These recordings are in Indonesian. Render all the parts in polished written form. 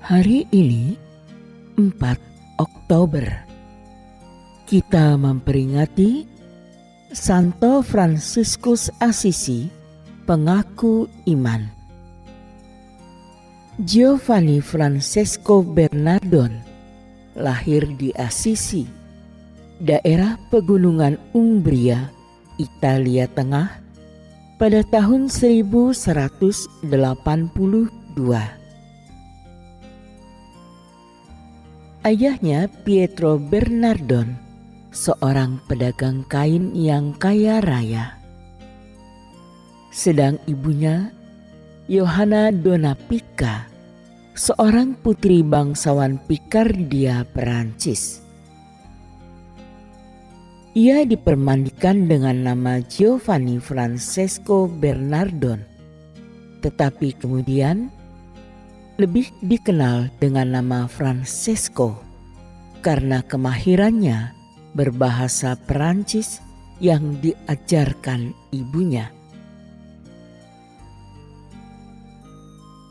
Hari ini 4 Oktober kita memperingati Santo Fransiskus Assisi, pengaku iman. Giovanni Francesco Bernardon lahir di Assisi, daerah pegunungan Umbria, Italia Tengah pada tahun 1182. Ayahnya Pietro Bernardon, seorang pedagang kain yang kaya raya. Sedang ibunya, Johanna Donna Pica, seorang putri bangsawan Picardia, Perancis. Ia dipermandikan dengan nama Giovanni Francesco Bernardon, tetapi kemudian lebih dikenal dengan nama Francesco karena kemahirannya berbahasa Perancis yang diajarkan ibunya.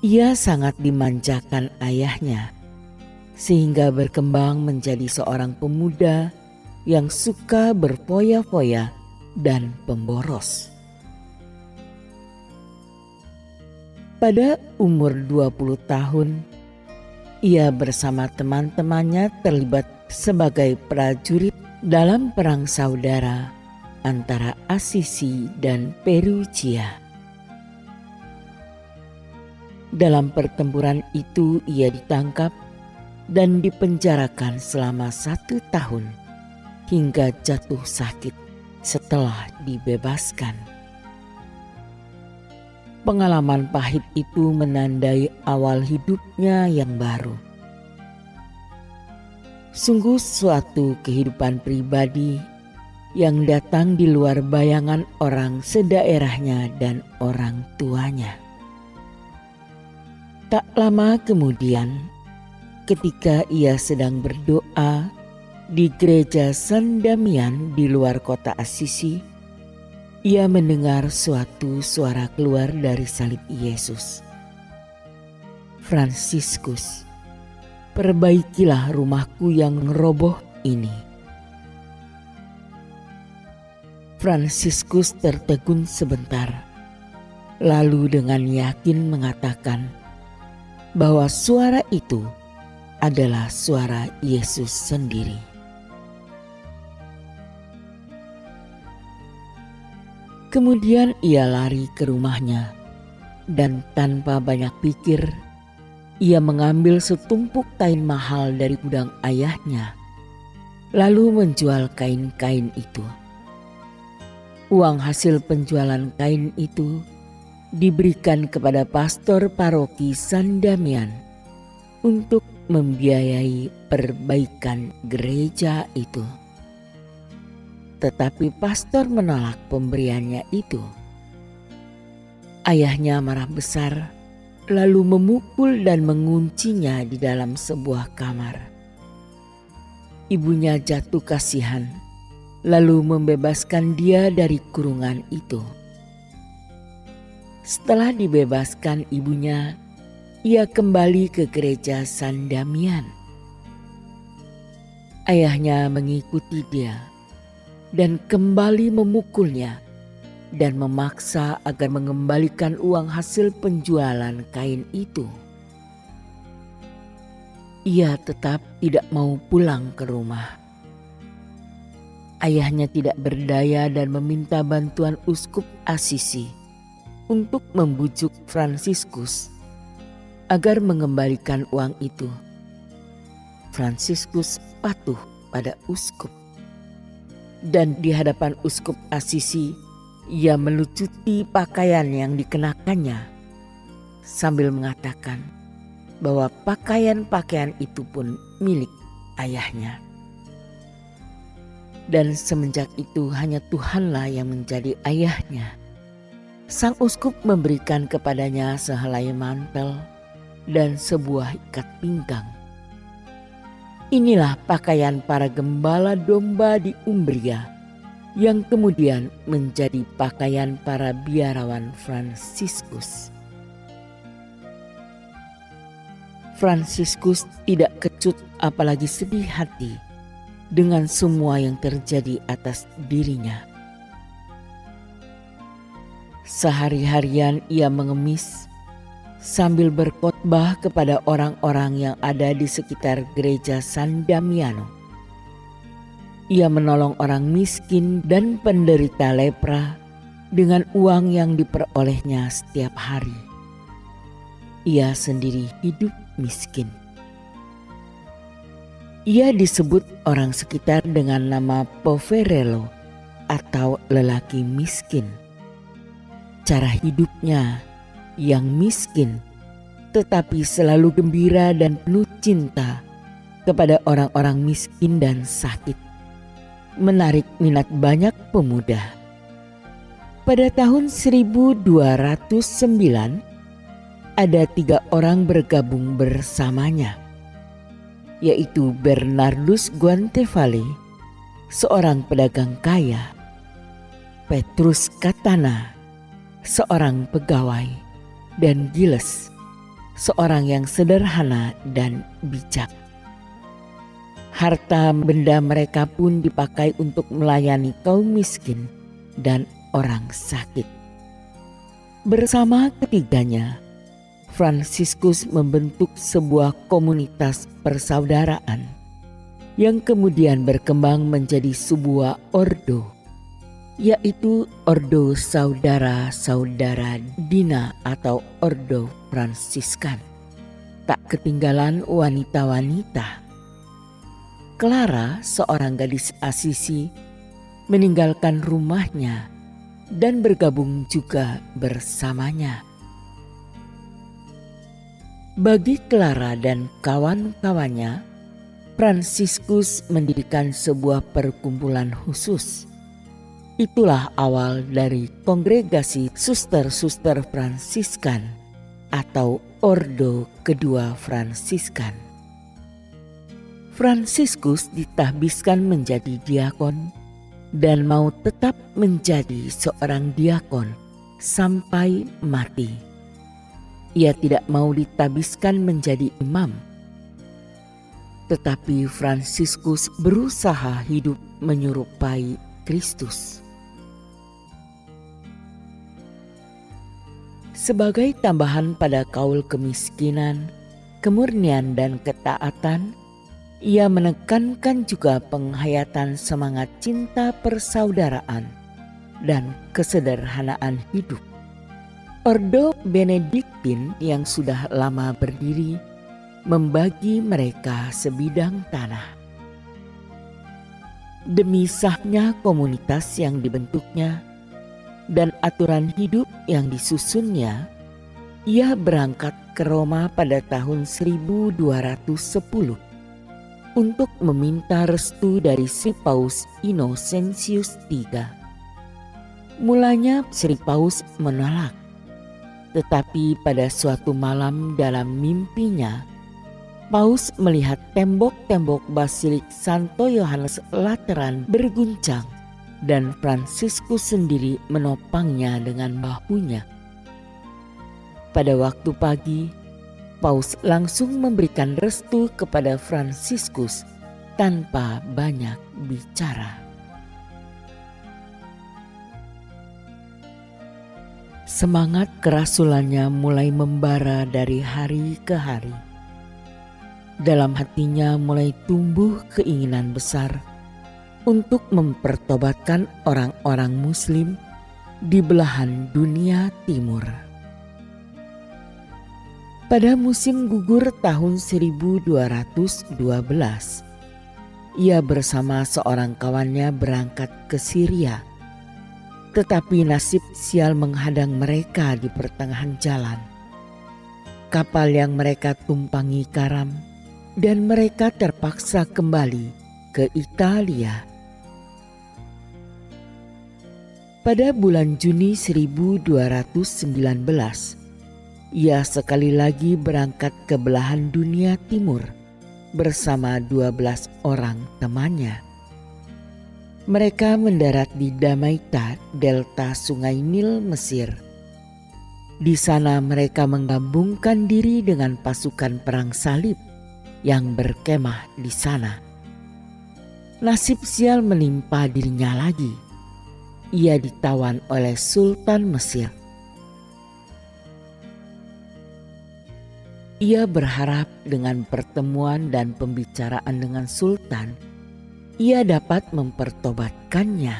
Ia sangat dimanjakan ayahnya, sehingga berkembang menjadi seorang pemuda yang suka berfoya-foya dan pemboros. Pada umur 20 tahun, ia bersama teman-temannya terlibat sebagai prajurit dalam perang saudara antara Assisi dan Perugia. Dalam pertempuran itu ia ditangkap dan dipenjarakan selama 1 tahun hingga jatuh sakit setelah dibebaskan. Pengalaman pahit itu menandai awal hidupnya yang baru. Sungguh suatu kehidupan pribadi yang datang di luar bayangan orang sedaerahnya dan orang tuanya. Tak lama kemudian, ketika ia sedang berdoa di gereja San Damian di luar kota Assisi, ia mendengar suatu suara keluar dari salib Yesus. "Fransiskus, perbaikilah rumahku yang roboh ini." Fransiskus tertegun sebentar, lalu dengan yakin mengatakan bahwa suara itu adalah suara Yesus sendiri. Kemudian ia lari ke rumahnya dan tanpa banyak pikir, ia mengambil setumpuk kain mahal dari gudang ayahnya, lalu menjual kain-kain itu. Uang hasil penjualan kain itu diberikan kepada pastor paroki San Damian untuk membiayai perbaikan gereja itu. Tetapi pastor menolak pemberiannya itu. Ayahnya marah besar, lalu memukul dan menguncinya di dalam sebuah kamar. Ibunya jatuh kasihan, lalu membebaskan dia dari kurungan itu. Setelah dibebaskan ibunya, ia kembali ke gereja San Damian. Ayahnya mengikuti dia dan kembali memukulnya dan memaksa agar mengembalikan uang hasil penjualan kain itu. Ia tetap tidak mau pulang ke rumah. Ayahnya tidak berdaya dan meminta bantuan uskup Assisi untuk membujuk Fransiskus agar mengembalikan uang itu. Fransiskus patuh pada uskup. Dan di hadapan uskup Assisi, ia melucuti pakaian yang dikenakannya sambil mengatakan bahwa pakaian-pakaian itu pun milik ayahnya. Dan semenjak itu hanya Tuhanlah yang menjadi ayahnya. Sang uskup memberikan kepadanya sehelai mantel dan sebuah ikat pinggang. Inilah pakaian para gembala domba di Umbria yang kemudian menjadi pakaian para biarawan Fransiskus. Fransiskus tidak kecut apalagi sedih hati dengan semua yang terjadi atas dirinya. Sehari-harian ia mengemis sambil berkhotbah kepada orang-orang yang ada di sekitar gereja San Damiano. Ia menolong orang miskin dan penderita lepra dengan uang yang diperolehnya setiap hari. Ia sendiri hidup miskin. Ia disebut orang sekitar dengan nama poverello atau lelaki miskin. Cara hidupnya yang miskin tetapi selalu gembira dan penuh cinta kepada orang-orang miskin dan sakit menarik minat banyak pemuda. Pada tahun 1209 ada 3 orang bergabung bersamanya, yaitu Bernardus Guantevalle, seorang pedagang kaya, Petrus Katana, seorang pegawai, dan Giles, seorang yang sederhana dan bijak. Harta benda mereka pun dipakai untuk melayani kaum miskin dan orang sakit. Bersama ketiganya, Fransiskus membentuk sebuah komunitas persaudaraan yang kemudian berkembang menjadi sebuah ordo, yaitu Ordo Saudara-saudara Dina atau Ordo Fransiskan. Tak ketinggalan wanita-wanita. Clara, seorang gadis Asisi, meninggalkan rumahnya dan bergabung juga bersamanya. Bagi Clara dan kawan-kawannya, Fransiskus mendirikan sebuah perkumpulan khusus. Itulah awal dari kongregasi suster-suster Fransiskan atau Ordo Kedua Fransiskan. Fransiskus ditahbiskan menjadi diakon dan mau tetap menjadi seorang diakon sampai mati. Ia tidak mau ditahbiskan menjadi imam. Tetapi Fransiskus berusaha hidup menyerupai Kristus. Sebagai tambahan pada kaul kemiskinan, kemurnian dan ketaatan, ia menekankan juga penghayatan semangat cinta persaudaraan dan kesederhanaan hidup. Ordo Benediktin yang sudah lama berdiri membagi mereka sebidang tanah. Demi sahnya komunitas yang dibentuknya dan aturan hidup yang disusunnya, ia berangkat ke Roma pada tahun 1210 untuk meminta restu dari Sri Paus Innocentius III. Mulanya Sri Paus menolak, tetapi pada suatu malam dalam mimpinya, Paus melihat tembok-tembok Basilik Santo Yohanes Lateran berguncang dan Fransiskus sendiri menopangnya dengan bahunya. Pada waktu pagi, Paus langsung memberikan restu kepada Fransiskus tanpa banyak bicara. Semangat kerasulannya mulai membara dari hari ke hari. Dalam hatinya mulai tumbuh keinginan besar untuk mempertobatkan orang-orang Muslim di belahan dunia timur. Pada musim gugur tahun 1212, ia bersama seorang kawannya berangkat ke Syria. Tetapi nasib sial menghadang mereka di pertengahan jalan. Kapal yang mereka tumpangi karam dan mereka terpaksa kembali ke Italia. Pada bulan Juni 1219, ia sekali lagi berangkat ke belahan dunia timur bersama 12 orang temannya. Mereka mendarat di Damaita, delta Sungai Nil, Mesir. Di sana mereka menggabungkan diri dengan pasukan perang salib yang berkemah di sana. Nasib sial menimpa dirinya lagi. Ia ditawan oleh Sultan Mesir. Ia berharap dengan pertemuan dan pembicaraan dengan Sultan, ia dapat mempertobatkannya.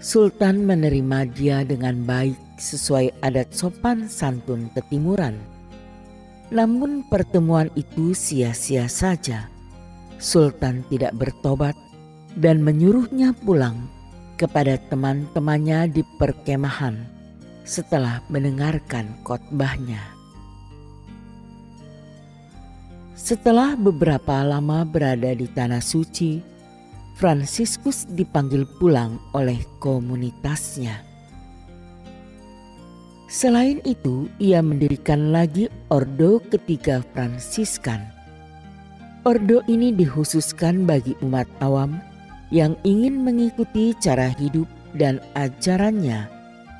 Sultan menerima dia dengan baik sesuai adat sopan santun ketimuran. Namun pertemuan itu sia-sia saja. Sultan tidak bertobat dan menyuruhnya pulang kepada teman-temannya di perkemahan setelah mendengarkan khotbahnya. Setelah beberapa lama berada di Tanah Suci, Fransiskus dipanggil pulang oleh komunitasnya. Selain itu, ia mendirikan lagi Ordo Ketiga Fransiskan. Ordo ini dikhususkan bagi umat awam yang ingin mengikuti cara hidup dan ajarannya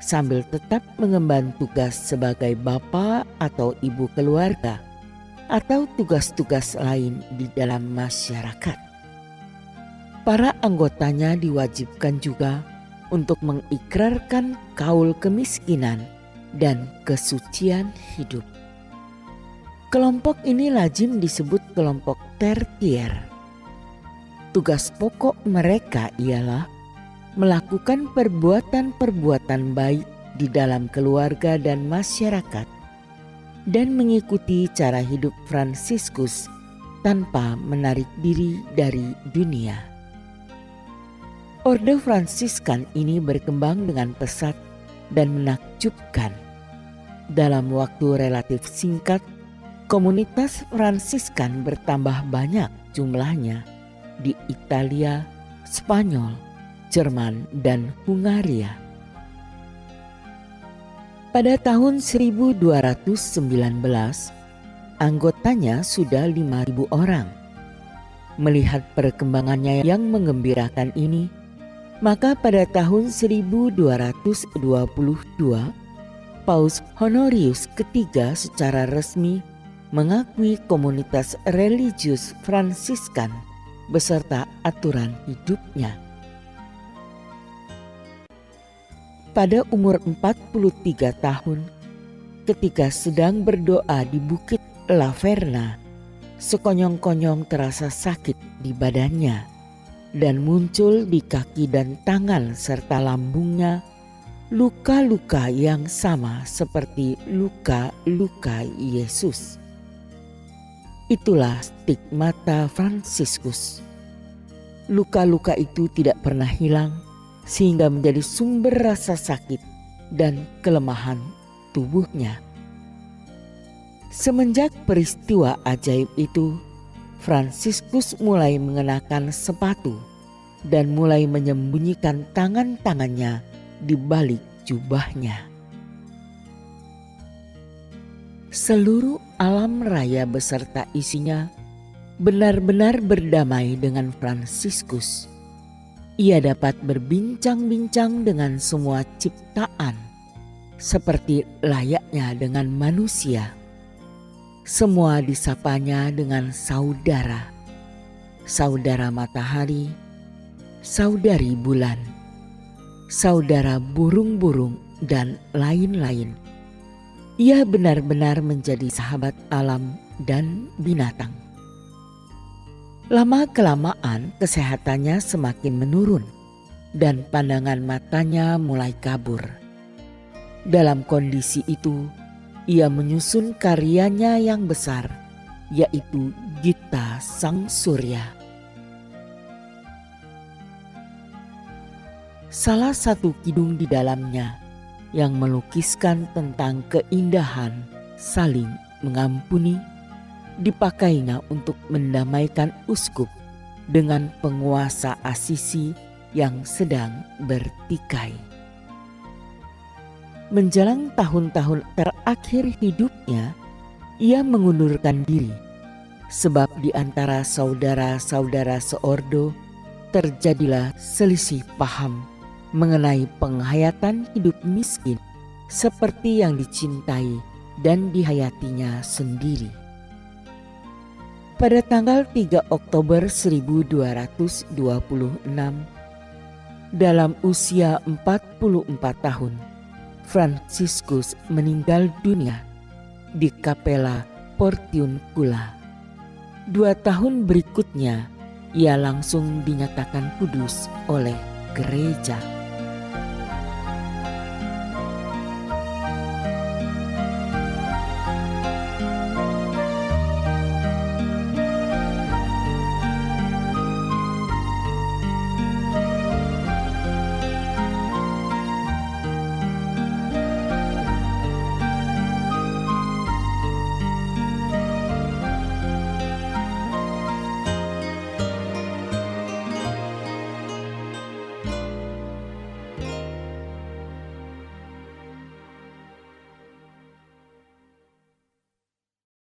sambil tetap mengemban tugas sebagai bapa atau ibu keluarga atau tugas-tugas lain di dalam masyarakat. Para anggotanya diwajibkan juga untuk mengikrarkan kaul kemiskinan dan kesucian hidup. Kelompok ini lazim disebut kelompok tertier. Tugas pokok mereka ialah melakukan perbuatan-perbuatan baik di dalam keluarga dan masyarakat dan mengikuti cara hidup Fransiskus tanpa menarik diri dari dunia. Ordo Fransiskan ini berkembang dengan pesat dan menakjubkan. Dalam waktu relatif singkat, komunitas Fransiskan bertambah banyak jumlahnya di Italia, Spanyol, Jerman, dan Hungaria. Pada tahun 1219, anggotanya sudah 5.000 orang. Melihat perkembangannya yang menggembirakan ini, maka pada tahun 1222, Paus Honorius ketiga secara resmi mengakui komunitas religius Fransiskan beserta aturan hidupnya. Pada umur 43 tahun, ketika sedang berdoa di Bukit La Verna, sekonyong-konyong terasa sakit di badannya dan muncul di kaki dan tangan serta lambungnya luka-luka yang sama seperti luka-luka Yesus. Itulah stigmata Fransiskus. Luka-luka itu tidak pernah hilang sehingga menjadi sumber rasa sakit dan kelemahan tubuhnya. Semenjak peristiwa ajaib itu, Fransiskus mulai mengenakan sepatu dan mulai menyembunyikan tangan-tangannya di balik jubahnya. Seluruh alam raya beserta isinya benar-benar berdamai dengan Fransiskus. Ia dapat berbincang-bincang dengan semua ciptaan seperti layaknya dengan manusia. Semua disapanya dengan saudara, saudara matahari, saudari bulan, saudara burung-burung, dan lain-lain. Ia benar-benar menjadi sahabat alam dan binatang. Lama-kelamaan kesehatannya semakin menurun dan pandangan matanya mulai kabur. Dalam kondisi itu, ia menyusun karyanya yang besar, yaitu Gita Sang Surya. Salah satu kidung di dalamnya yang melukiskan tentang keindahan saling mengampuni dipakainya untuk mendamaikan uskup dengan penguasa Asisi yang sedang bertikai. Menjelang tahun-tahun terakhir hidupnya, ia mengundurkan diri sebab di antara saudara-saudara seordo terjadilah selisih paham mengenai penghayatan hidup miskin seperti yang dicintai dan dihayatinya sendiri. Pada tanggal 3 Oktober 1226, dalam usia 44 tahun, Fransiskus meninggal dunia di Kapela Portiuncula. 2 tahun berikutnya, ia langsung dinyatakan kudus oleh gereja.